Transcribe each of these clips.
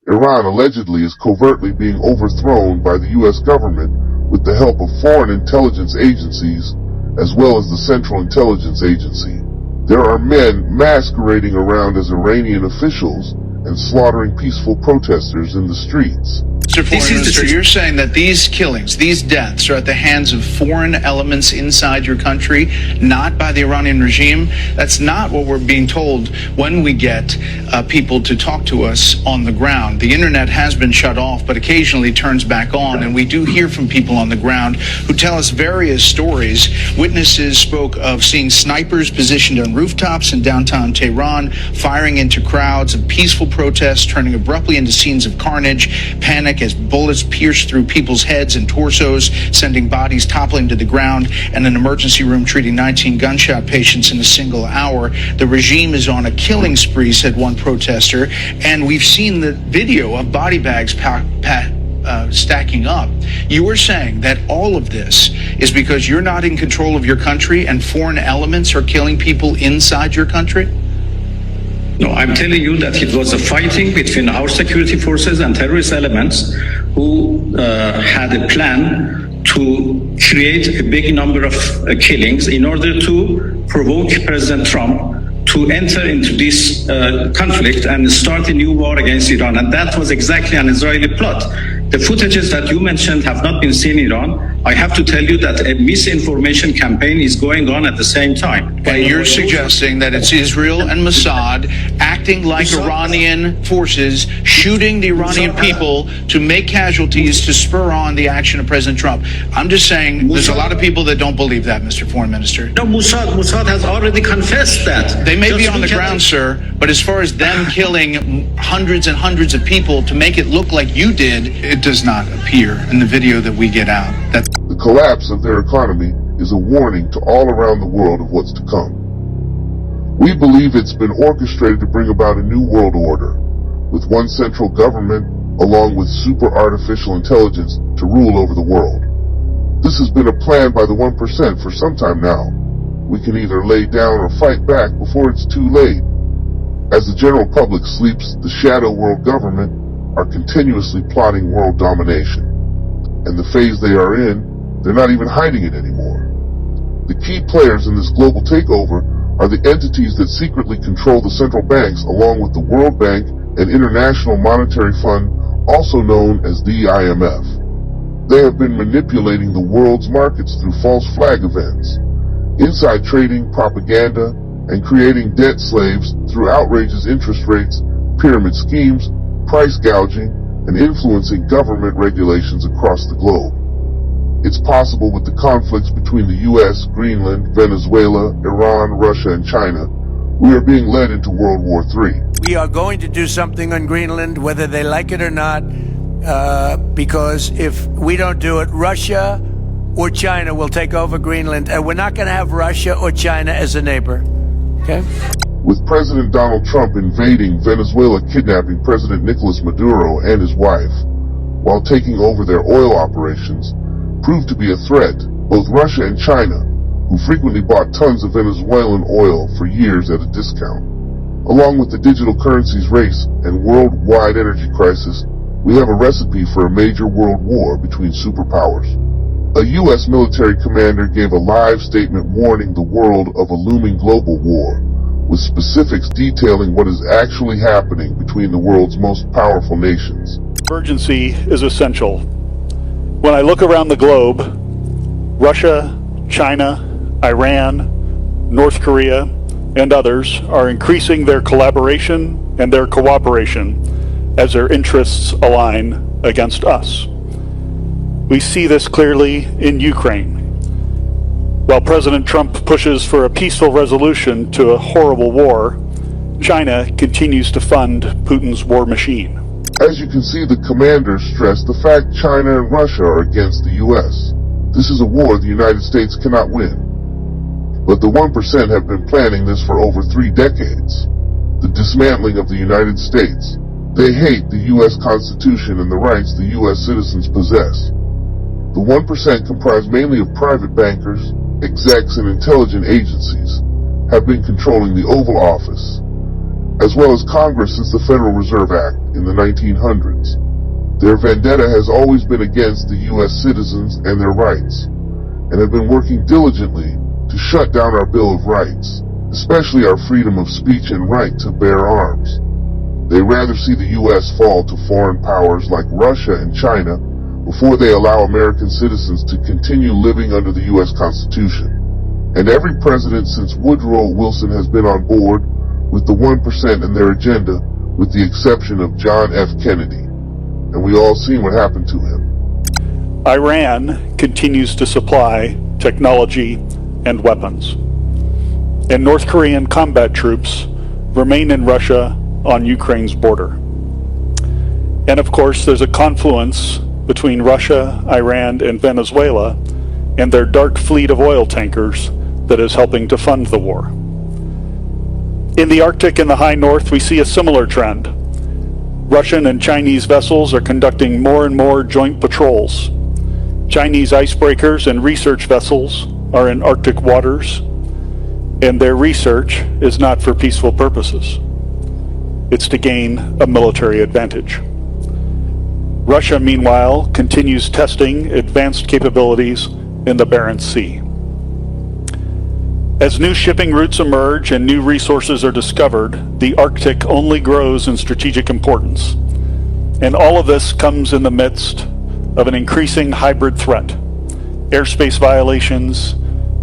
Iran allegedly is covertly being overthrown by the U.S. government with the help of foreign intelligence agencies as well as the Central Intelligence Agency. There are men masquerading around as Iranian officials and slaughtering peaceful protesters in the streets. Mr. Foreign Minister, you're saying that these killings, these deaths are at the hands of foreign elements inside your country, not by the Iranian regime. That's not what we're being told when we get people to talk to us on the ground. The internet has been shut off, but occasionally turns back on, and we do hear from people on the ground who tell us various stories. Witnesses spoke of seeing snipers positioned on rooftops in downtown Tehran, firing into crowds of peaceful protests, turning abruptly into scenes of carnage, panic as bullets pierced through people's heads and torsos, sending bodies toppling to the ground, and an emergency room treating 19 gunshot patients in a single hour. The regime is on a killing spree, said one protester, and we've seen the video of body bags stacking up. You were saying that all of this is because you're not in control of your country and foreign elements are killing people inside your country? No, I'm telling you that it was a fighting between our security forces and terrorist elements who had a plan to create a big number of killings in order to provoke President Trump to enter into this conflict and start a new war against Iran. And that was exactly an Israeli plot. The footages that you mentioned have not been seen in Iran. I have to tell you that a misinformation campaign is going on at the same time. And you're suggesting that it's Israel and Mossad acting like Iranian forces, shooting the Iranian people to make casualties to spur on the action of President Trump. I'm just saying there's a lot of people that don't believe that, Mr. Foreign Minister. No, Mossad has already confessed that. They may be on the ground, sir, but as far as them killing hundreds and hundreds of people to make it look like you did, it does not appear in the video that we get out. The collapse of their economy is a warning to all around the world of what's to come. We believe it's been orchestrated to bring about a new world order, with one central government along with super artificial intelligence to rule over the world. This has been a plan by the 1% for some time now. We can either lay down or fight back before it's too late. As the general public sleeps, the shadow world government are continuously plotting world domination. And the phase they are in, they're not even hiding it anymore. The key players in this global takeover are the entities that secretly control the central banks along with the World Bank and International Monetary Fund, also known as the IMF. They have been manipulating the world's markets through false flag events, inside trading, propaganda, and creating debt slaves through outrageous interest rates, pyramid schemes, price gouging, and influencing government regulations across the globe. It's possible with the conflicts between the U.S., Greenland, Venezuela, Iran, Russia, and China, we are being led into World War III. We are going to do something on Greenland, whether they like it or not, because if we don't do it, Russia or China will take over Greenland, and we're not going to have Russia or China as a neighbor. Okay? With President Donald Trump invading Venezuela, kidnapping President Nicolas Maduro and his wife, while taking over their oil operations, proved to be a threat. Both Russia and China, who frequently bought tons of Venezuelan oil for years at a discount. Along with the digital currencies race and worldwide energy crisis, we have a recipe for a major world war between superpowers. A U.S. military commander gave a live statement warning the world of a looming global war, with specifics detailing what is actually happening between the world's most powerful nations. Urgency is essential. When I look around the globe, Russia, China, Iran, North Korea, and others are increasing their collaboration and their cooperation as their interests align against us. We see this clearly in Ukraine. While President Trump pushes for a peaceful resolution to a horrible war, China continues to fund Putin's war machine. As you can see, the commanders stress the fact China and Russia are against the U.S. This is a war the United States cannot win. But the 1% have been planning this for over 3 decades. The dismantling of the United States. They hate the U.S. Constitution and the rights the U.S. citizens possess. The 1% comprise mainly of private bankers, execs, and intelligence agencies, have been controlling the Oval Office. as well as Congress since the Federal Reserve Act in the 1900s. Their vendetta has always been against the U.S. citizens and their rights, and have been working diligently to shut down our Bill of Rights, especially our freedom of speech and right to bear arms. They rather see the U.S. fall to foreign powers like Russia and China before they allow American citizens to continue living under the U.S. Constitution. And every president since Woodrow Wilson has been on board with the 1% in their agenda, with the exception of John F. Kennedy. And we all seen what happened to him. Iran continues to supply technology and weapons. And North Korean combat troops remain in Russia on Ukraine's border. And of course, there's a confluence between Russia, Iran, and Venezuela and their dark fleet of oil tankers that is helping to fund the war. In the Arctic and the high north, we see a similar trend. Russian and Chinese vessels are conducting more and more joint patrols. Chinese icebreakers and research vessels are in Arctic waters, and their research is not for peaceful purposes. It's to gain a military advantage. Russia, meanwhile, continues testing advanced capabilities in the Barents Sea. As new shipping routes emerge and new resources are discovered, the Arctic only grows in strategic importance. And all of this comes in the midst of an increasing hybrid threat: airspace violations,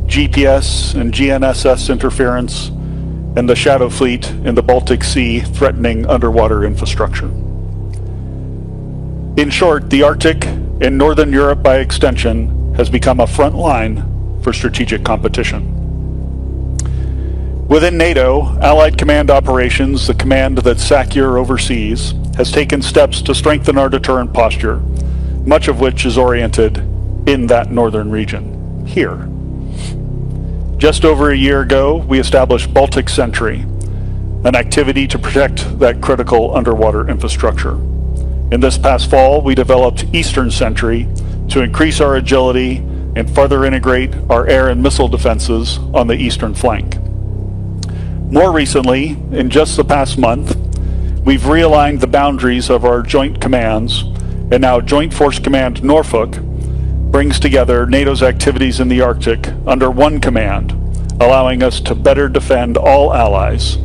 GPS and GNSS interference, and the shadow fleet in the Baltic Sea threatening underwater infrastructure. In short, the Arctic, and Northern Europe by extension, has become a front line for strategic competition. Within NATO, Allied Command Operations, the command that SACEUR oversees, has taken steps to strengthen our deterrent posture, much of which is oriented in that northern region, here. Just over a year ago, we established Baltic Sentry, an activity to protect that critical underwater infrastructure. In this past fall, we developed Eastern Sentry to increase our agility and further integrate our air and missile defenses on the eastern flank. More recently, in just the past month, we've realigned the boundaries of our joint commands, and now Joint Force Command Norfolk brings together NATO's activities in the Arctic under one command, allowing us to better defend all allies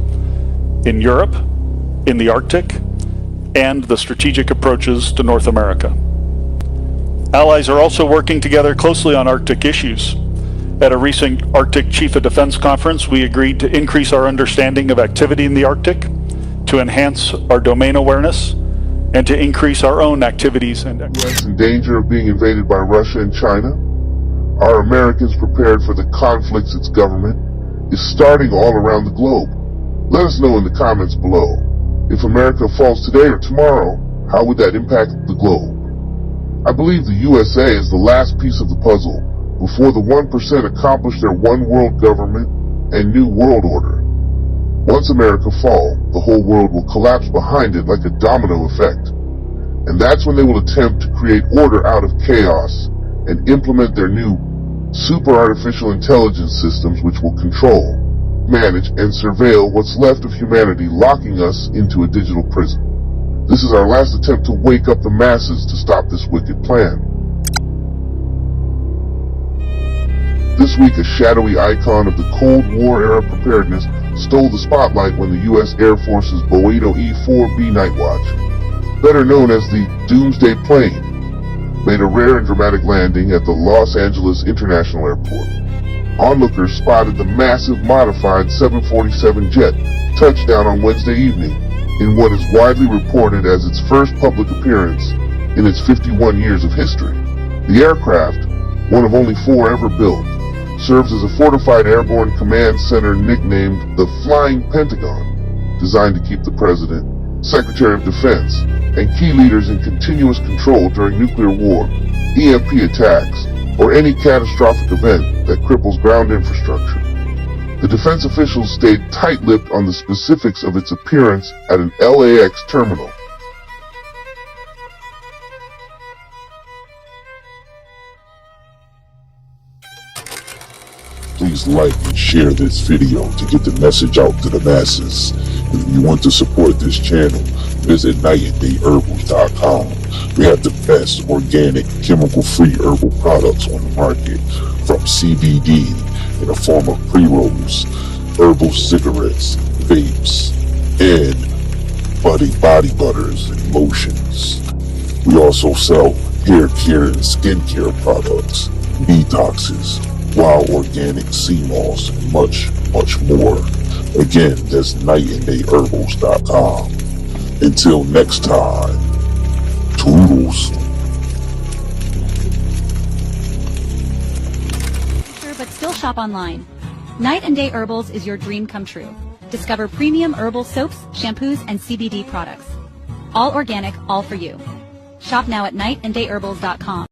in Europe, in the Arctic, and the strategic approaches to North America. Allies are also working together closely on Arctic issues. At a recent Arctic Chief of Defense conference, we agreed to increase our understanding of activity in the Arctic, to enhance our domain awareness, and to increase our own activities and U.S. in danger of being invaded by Russia and China? Are Americans prepared for the conflicts its government is starting all around the globe? Let us know in the comments below. If America falls today or tomorrow, how would that impact the globe? I believe the USA is the last piece of the puzzle before the 1% accomplish their one world government and new world order. Once America falls, the whole world will collapse behind it like a domino effect. And that's when they will attempt to create order out of chaos and implement their new super artificial intelligence systems, which will control, manage, and surveil what's left of humanity, locking us into a digital prison. This is our last attempt to wake up the masses to stop this wicked plan. This week, a shadowy icon of the Cold War era preparedness stole the spotlight when the U.S. Air Force's Boedo E-4B Night Watch, better known as the Doomsday plane, made a rare and dramatic landing at the Los Angeles International Airport. Onlookers spotted the massive modified 747 jet touch down on Wednesday evening in what is widely reported as its first public appearance in its 51 years of history. The aircraft, one of only 4 ever built, serves as a fortified airborne command center nicknamed the Flying Pentagon, designed to keep the President, Secretary of Defense, and key leaders in continuous control during nuclear war, EMP attacks, or any catastrophic event that cripples ground infrastructure. The defense officials stayed tight-lipped on the specifics of its appearance at an LAX terminal. Please like and share this video to get the message out to the masses. If you want to support this channel, visit nightandayherbals.com. We have the best organic, chemical-free herbal products on the market, from CBD in the form of pre-rolls, herbal cigarettes, vapes, and body butters and lotions. We also sell hair care and skincare products, detoxes, wild organic sea moss, and much more. Again, that's nightandayherbals.com. Until next time, toodles. But still shop online. Night and Day Herbals is your dream come true. Discover premium herbal soaps, shampoos, and CBD products. All organic, all for you. Shop now at nightandayherbals.com.